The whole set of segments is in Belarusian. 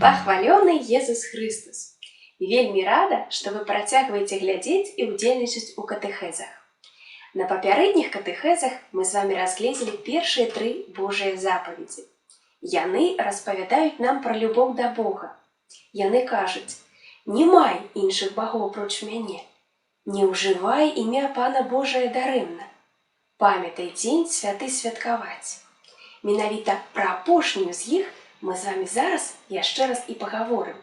Пахвалёны Езус Христос! Вельмі рада, што вы працягваеце глядзець і ўдзельнічаць у катэхезах. На папярэдніх катэхезах мы з вамі разгледзелі першыя 3 Божыя запаведзі. Яны распавядаюць нам пра любоў да Бога. Яны кажуць: «Не май іншых багоў апроч мяне, не ўжывай імя Пана Божае дарэмна, памятай дзень святы святкаваць». Менавіта пра апошнюю з іх мы з вамі зараз яшчэ раз і пагаворым.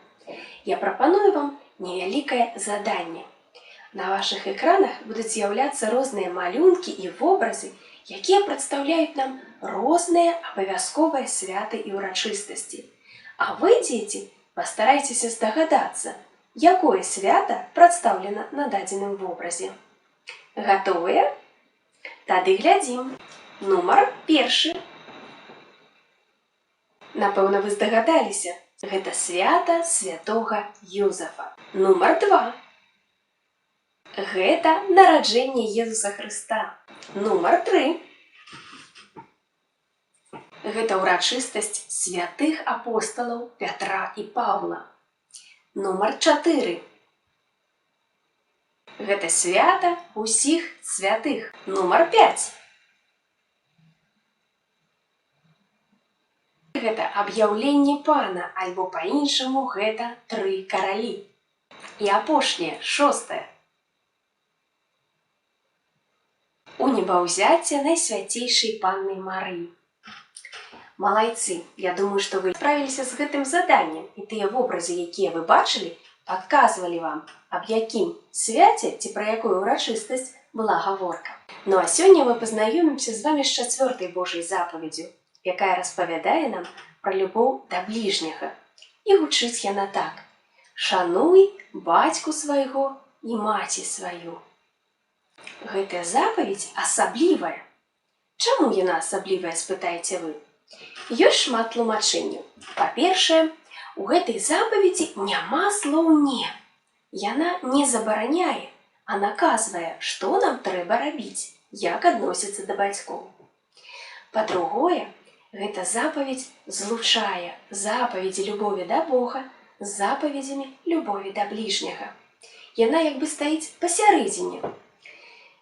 Я прапаную вам невялікае заданне. На вашых экранах будуць з'яўляцца розныя малюнкі і вобразы, якія прадстаўляюць нам розныя абавязковыя святы і ўрачыстасці. А вы, дзеці, пастарайцеся здагадацца, якое свята прадстаўлена на дадзеным вобразе. Гатовыя? Тады глядзім. Нумар 1. Напэўна, вы здагадаліся. Гэта свята святога Юзафа. Нумар 2. Гэта нараджэнне Езуса Хрыста. Нумар 3. Гэта ўрачыстасць святых апосталаў Пятра і Паўла. Нумар 4. Гэта свята ўсіх святых. Нумар 5. Гэта аб'яўленне Пана, альбо па-іншаму гэта 3 каралі. І апошняе, 6. У небаўзяцце Найсвяцейшай Панны Марыі. Малайцы, я думаю, што вы справіліся з гэтым заданнем, і тыя вобразы, якія вы бачылі, падказвалі вам, аб якім свяце ці пра якую ўрачыстасць была гаворка. Ну а сёння мы пазнаёмімся з вамі з 4 Божай запаведзю, якая распавядае нам пра любоў да бліжняга. І гучыць яна так: «Шануй бацьку свайго і маці сваю». Гэтая запаведзь асаблівая. Чаму яна асаблівая, спытаеце вы? Ёсць шмат тлумачэнняў. Па-першае, у гэтай запаведзі няма слоў «не». Яна не забараняе, а наказвае, што нам трэба рабіць, як адносіцца да бацькоў. Па-другое, гэта запаведзь злучае запаведзі любові да Бога з запаведзямі любові да бліжняга. Яна як бы стаіць пасярэдзіне.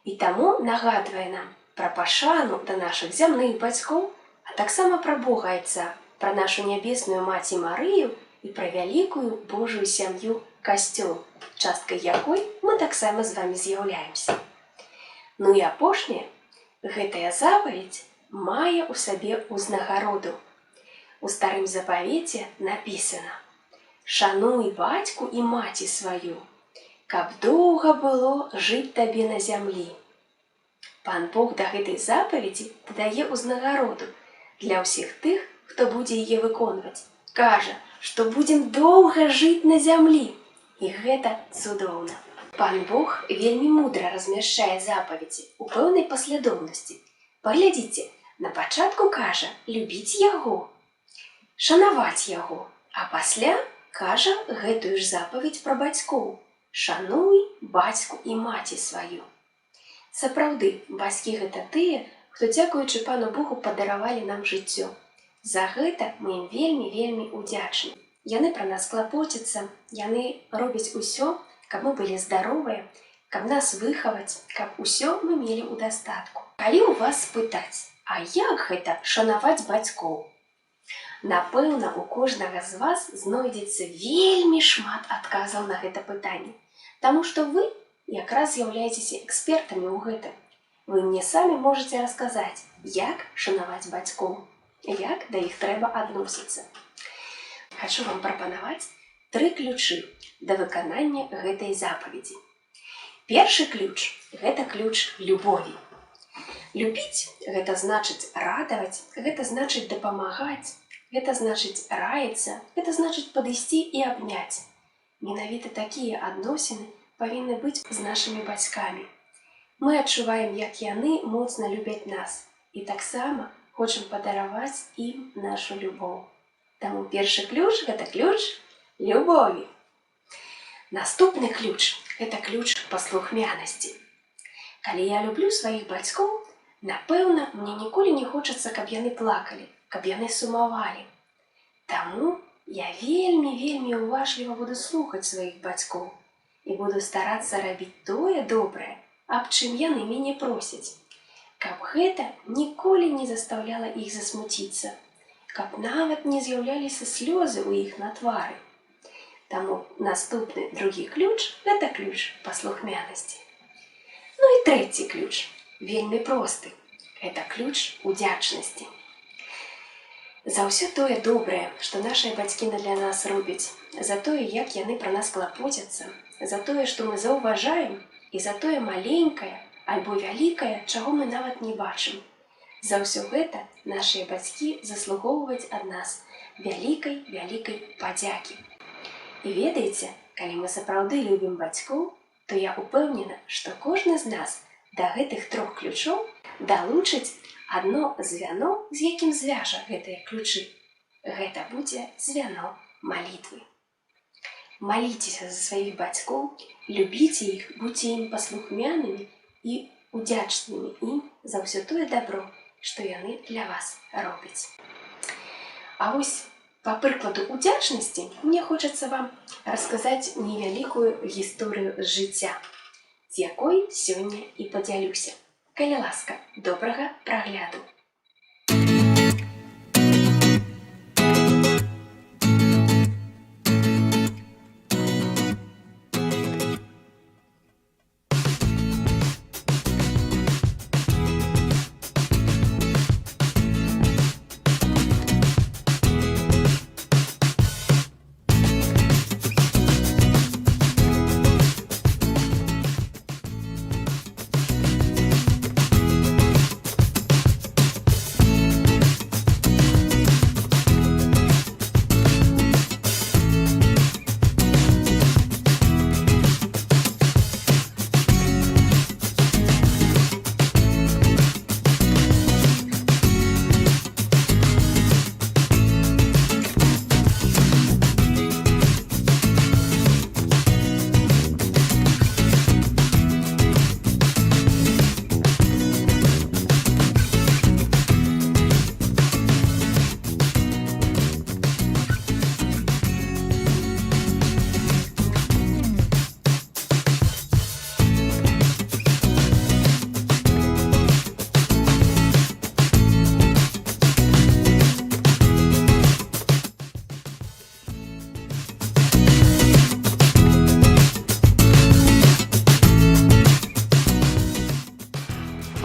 І таму нагадвае нам пра пашану да нашых зямных бацькоў, а таксама пра Бога Айца, пра нашу нябесную маці Марыю і пра вялікую Божую сям'ю Касцёл, часткай якой мы таксама з вамі з'яўляемся. Ну і апошняе, гэтая запаведзь мае ў сабе ўзнагароду. У старым запавеце напісана: «Шануй бацьку і маці сваю, каб доўга было жыць табе на зямлі». Пан Бог да гэтай запаведзі дадае ўзнагароду для ўсіх тых, хто будзе яе выконваць. Кажа, што будзем доўга жыць на зямлі. І гэта цудоўна. Пан Бог вельмі мудра размяшчае запаведзі ў пэўнай паслядоўнасці. Паглядзіце, на пачатку кажа любіць яго, шанаваць яго, а пасля кажа гэтую ж запаведзь пра бацькоў: «Шануй бацьку і маці сваю». Сапраўды, бацькі гэта тыя, хто, дзякуючы Пану Богу, падаравалі нам жыццё. За гэта мы ім вельмі удзячны. Яны пра нас клапоцяцца, яны робяць усё, каб мы былі здаровыя, каб нас выхаваць, каб усё мы мелі ў дастатку. Калі ў вас спытаць, а як гэта шанаваць бацькоў? Напэўна, у кожнага з вас знойдзецца вельмі шмат адказаў на гэта пытанне, таму што вы якраз з'яўляецеся экспертамі ў гэтым. Вы мне самі можаце расказаць, як шанаваць бацькоў, як да іх трэба адносіцца. Хачу вам прапанаваць 3 ключы да выканання гэтай запаведзі. Першы ключ – гэта ключ любові. Любіць – гэта значыць радаваць, гэта значыць дапамагаць, гэта значыць раіцца, гэта значыць падысці і абняць. Менавіта такія адносіны павінны быць з нашымі бацькамі. Мы адчуваем, як яны моцна любяць нас, і таксама хочам падараваць ім нашу любоў. Таму першы ключ – гэта ключ любові. Наступны ключ – гэта ключ паслухмянасці. Калі я люблю сваіх бацькоў, напэўна, мне ніколі не хочацца, каб яны плакалі, каб яны сумавалі. Таму Я вельмі уважліва буду слухаць сваіх бацькоў і буду старацца рабіць тое добрае, аб чым яны мяне просяць, каб гэта ніколі не застаўляла іх засмуціцца, каб нават не з'яўляліся слёзы ў іх на твары. Таму наступны другі ключ – гэта ключ паслухмянасці. Ну і трэці ключ, вельмі просты. Гэта ключ удзячнасці. За ўсё тое добрае, што нашыя бацькі для нас робяць, за тое, як яны пра нас клапоцяцца, за тое, што мы заўважаем, і за тое маленькае альбо вялікае, чаго мы нават не бачым. За ўсё гэта нашыя бацькі заслугоўваюць ад нас вялікай падзякі. І ведаеце, калі мы сапраўды любім бацькоў, то я ўпэўнена, што кожны з нас да гэтых трох ключоў далучыць адно звяно, з якім звяжа гэтыя ключы. Гэта будзе звяно малітвы. Маліцеся за сваіх бацькоў, любіце іх, будьце ім паслухмянымі і удзячнымі ім за ўсё тое дабро, што яны для вас робяць. А вось па прыкладу удзячнасці мне хочацца вам расказаць невялікую гісторыю з жыцця, з якой сёння і падзялюся. Калі ласка, добрага прагляду.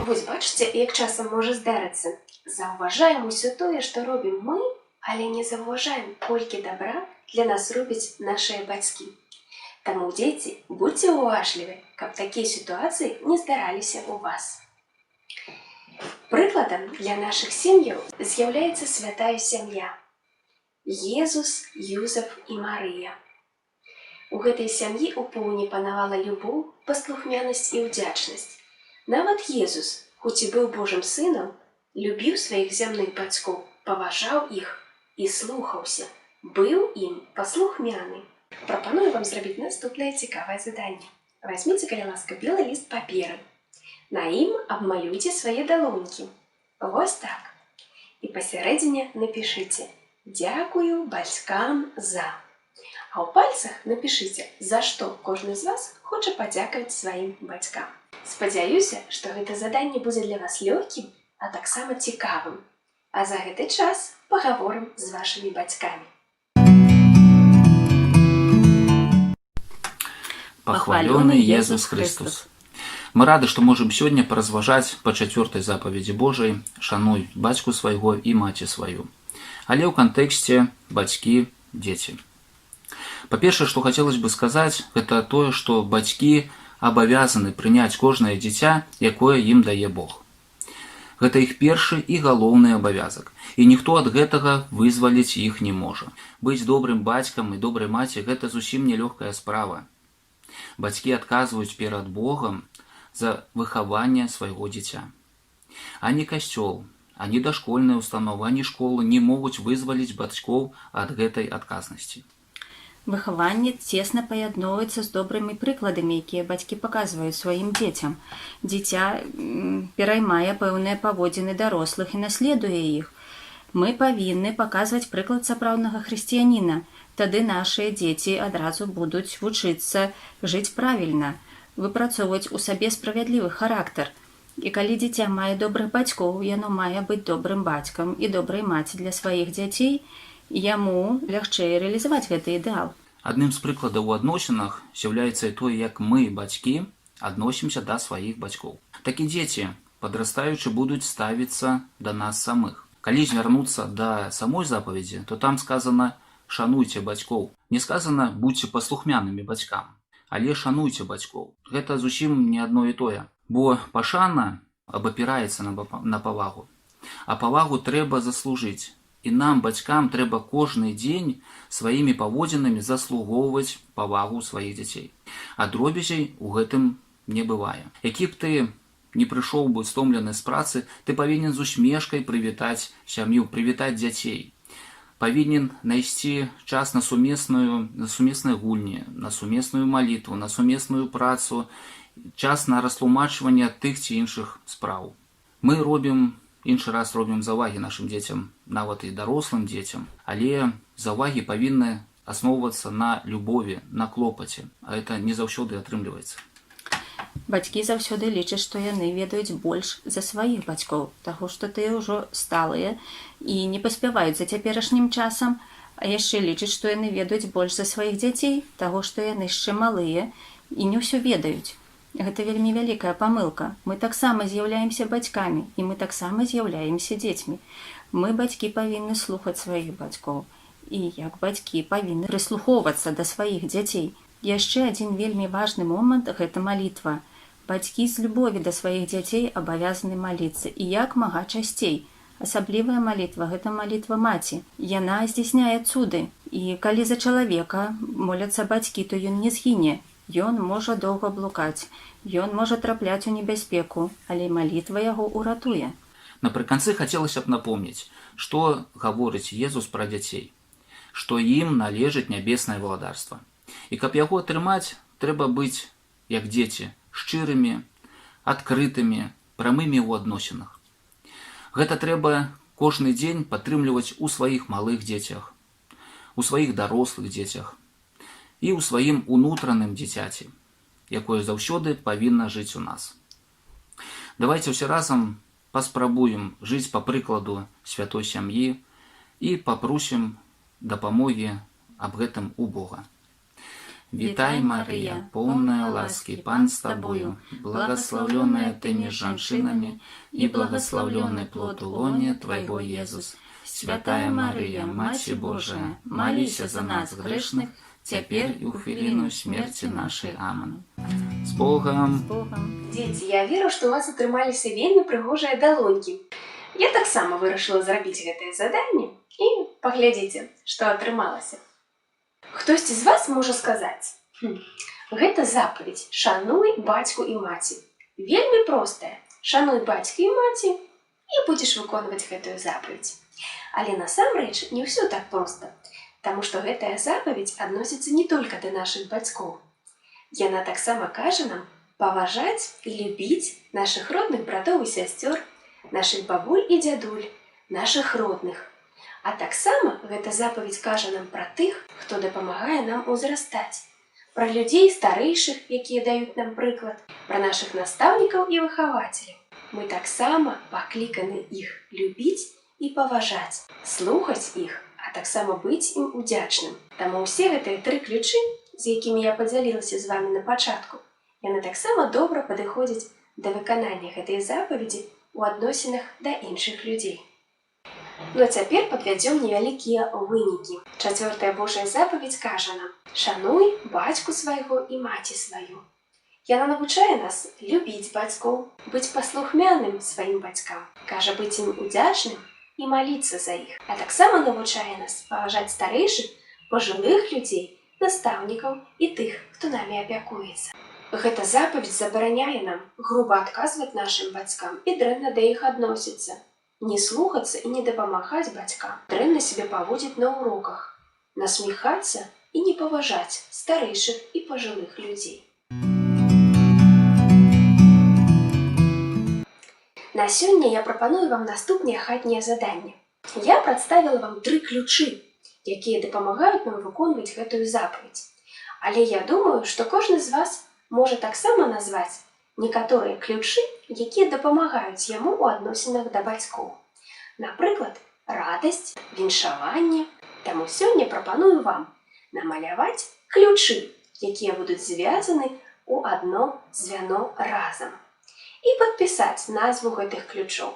Вось бачыце, як часам можа здарыцца. Заўважаем усё тое, што робім мы, але не заўважаем, колькі добра для нас робяць нашыя бацькі. Таму, дзеці, будьце уважлівы, каб такія сітуацыі не здараліся ў вас. Прыкладам для нашых сем'яў з'яўляецца святая сям'я – Езус, Юзеф і Марыя. У гэтай сям'і ў поўні панавала любоў, паслухмянасць і ўдзячнасць. Нават Езус, хоць і быў Божым сынам, любіў сваіх зямных бацькоў, паважаў іх і слухаўся, быў ім паслухмяны. Прапаную вам зрабіць наступнае цікавае заданне. Вазьміце, калі ласка, белы ліст паперы. На ім абмалюйце свае далонькі. Вось так. І пасярэдзіне напішыце «Дзякую бацькам за». А ў пальцах напішыце, за што кожны з вас хоча падзякаваць сваім бацькам. Спадзяюся, што гэта заданне будзе для вас лёгкім, а таксама цікавым. А за гэты час пагаворым з вашымі бацькамі. Пахвалёны Езус Христос. Мы рады, што можам сёння паразважаць па 4-й запаведзі Божай «Шануй бацьку свайго і маці сваю». Але ў кантэксце бацькі, дзеці. Па-першае, што хацелася бы сказаць, гэта тое, што бацькі абавязаны прыняць кожнае дзіця, якое ім дае Бог. Гэта іх першы і галоўны абавязак, і ніхто ад гэтага вызваліць іх не можа. Быць добрым бацькам і добрай маці – гэта зусім нелёгкая справа. Бацькі адказваюць перад Богам за выхаванне свайго дзіця. Ані касцёл, ані дашкольныя ўстановы, ані школы не могуць вызваліць бацькоў ад гэтай адказнасці. Выхаванне цесна паядноўваецца з добрымі прыкладамі, якія бацькі паказваюць сваім дзецям. Дзіця пераймае пэўныя паводзіны дарослых і наследуе іх. Мы павінны паказваць прыклад сапраўднага хрысціяніна. Тады нашыя дзеці адразу будуць вучыцца жыць правільна, выпрацоўваць у сабе справядлівы характар. І калі дзіця мае добрых бацькоў, яно мае быць добрым бацькам і добрай маці для сваіх дзяцей, яму лягчэй рэалізаваць гэты ідэал. Адным з прыкладаў у адносінах з'яўляецца і тое, як мы, бацькі, адносімся да сваіх бацькоў. Такі дзеці, падрастаючы, будуць ставіцца да нас самых. Калі звярнуцца да самой запаведзі, то там сказана «шануйце бацькоў». Не сказана «будьце паслухмянымі бацькам», але «шануйце бацькоў». Гэта зусім не адно і тое. Бо пашана абапіраецца на павагу, а павагу трэба заслужыць. І нам, бацькам, трэба кожны дзень сваімі паводзінамі заслугоўваць павагу сваіх дзяцей. А дробязей у гэтым не бывае. Які б ты не прыйшоў бы стомлены з працы, ты павінен з усмешкай прывітаць сям'ю, прывітаць дзяцей. Павінен знайсці час на сумесныя гульні, на сумесную малітву, на сумесную працу, час на растлумачванне тых ці іншых спраў. Мы іншы раз робім заўвагі нашым дзецям, нават і дарослым дзецям, але заўвагі павінны асноўвацца на любові, на клопаце, а гэта не заўсёды атрымліваецца. Бацькі заўсёды лічаць, што яны ведаюць больш за сваіх бацькоў, таго, што тыя ўжо сталыя і не паспяваюць за цяперашнім часам, а яшчэ лічаць, што яны ведаюць больш за сваіх дзяцей, таго, што яны яшчэ малыя і не ўсё ведаюць. Гэта вельмі вялікая памылка. Мы таксама з'яўляемся бацькамі, і мы таксама з'яўляемся дзецьмі. Мы, бацькі, павінны слухаць сваіх бацькоў. І як бацькі павінны прыслухоўвацца да сваіх дзяцей. Яшчэ адзін вельмі важны момант – гэта малітва. Бацькі з любові да сваіх дзяцей абавязаны маліцца. І як мага часцей. Асаблівая малітва – гэта малітва маці. Яна здзяйсняе цуды. І калі за чалавека моляцца бацькі, то ён не згіне. Ён можа доўга блукаць, ён можа трапляць у небяспеку, але малітва яго ўратуе. Напрыканцы хацелася б напомніць, што гаворыць Езус пра дзяцей, што ім належыць нябеснае валадарства. І каб яго атрымаць, трэба быць, як дзеці, шчырымі, адкрытымі, прамымі ў адносінах. Гэта трэба кожны дзень падтрымліваць у сваіх малых дзецях, у сваіх дарослых дзецях, і ў сваім унутраным дзіцяці, якое заўсёды павінна жыць у нас. Давайце ўсе разам паспрабуем жыць па прыкладу святой сям'і і папросім дапамогі аб гэтым у Бога. Вітай, Марыя, поўная ласкі, Пан з табою, благаслаўлёная ты між жанчынамі і благаслаўлёны плод у лоне твайго Езус. Святая Марыя, Маці Божая, маліся за нас грэшных, цяпер і ў хвіліну смерці нашай. Аман. З Богам! Дзеці, я веру, што у вас атрымаліся вельмі прыгожыя далонькі. Я таксама вырашыла зрабіць гэтае заданне і паглядзіце, што атрымалася. Хтосьці з вас можа сказаць: гэта запаведь «Шануй бацьку і маці». Вельмі простая. Шануй бацьку і маці, і будзеш выконваць гэтую запаведь. Але насамрэч не ўсё так проста. Таму што гэтая запаведь адносіцца не толькі да нашых бацькоў. Яна таксама кажа нам паважаць і любіць нашых родных братоў і сясцёр, нашых бабуль і дзядуль, нашых родных. А таксама гэта запаведь кажа нам пра тых, хто дапамагае нам узрастаць, пра людзей старэйшых, якія даюць нам прыклад, пра нашых настаўнікаў і выхавацеляў. Мы таксама пакліканы іх любіць і паважаць, слухаць іх, а таксама быць ім удзячным. Таму ўсе гэтыя тры ключы, з якімі я падзялілася з вамі на пачатку, яны таксама добра падыходзяць да выканання гэтай запаведзі ў адносінах да іншых людзей. Ну а цяпер падвядзём невялікія вынікі. 4-я Божая запаведь кажа нам: «Шануй бацьку свайго і маці сваю». Яна навучае нас любіць бацькоў, быць паслухмяным сваім бацькам, кажа быць ім удзячным і маліцца за іх, а таксама навучае нас паважаць старэйшых, пажылых людзей, настаўнікаў і тых, хто намі апякуецца. Гэта запаведь забараняе нам груба адказваць нашым бацькам і дрэнна да іх адносіцца, не слухацца і не дапамагаць бацькам, дрэнна сябе паводзіць на уроках, насміхацца і не паважаць старэйшых і пажылых людзей. На сёння я прапаную вам наступнае хатняе заданне. Я прадставіла вам 3 ключы, якія дапамагаюць нам выконваць гэтую запаведь. Але я думаю, што кожны з вас можа таксама назваць некаторыя ключы, якія дапамагаюць яму ў адносінах да бацькоў. Напрыклад, радасць, віншаванне. Таму сёння прапаную вам намаляваць ключы, якія будуць звязаны ў адно звяно разам. І падпісаць назву гэтых ключоў.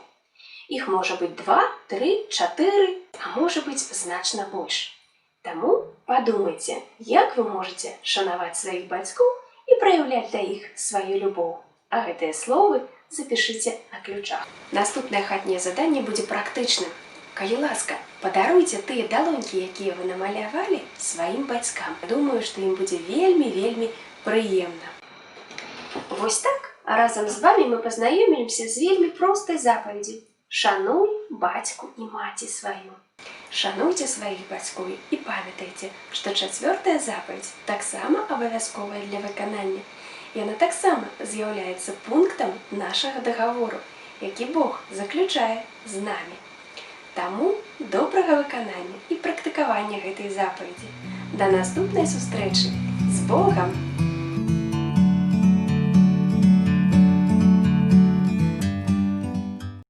Іх можа быць 2, 3, 4, а можа быць значна больш. Таму падумайце, як вы можаце шанаваць сваіх бацькоў і праяўляць да іх сваю любоў. А гэтыя словы запішыце на ключах. Наступнае хатняе заданне будзе практычным. Калі ласка, падаруйце тыя далонькі, якія вы намалявалі сваім бацькам. Думаю, што ім будзе вельмі прыемна. Вось так, разам з вамі мы пазнаёмімся з вельмі простай запаведзю. Шануй бацьку і маці сваю. Шануйце сваіх бацькоў і памятайце, што 4-я запаведь таксама абавязковая для выканання. Яна таксама з'яўляецца пунктам нашага дагавору, які Бог заключае з намі. Таму добрага выканання і практыкавання гэтай запаведзі. Да наступнай сустрэчы! З Богам!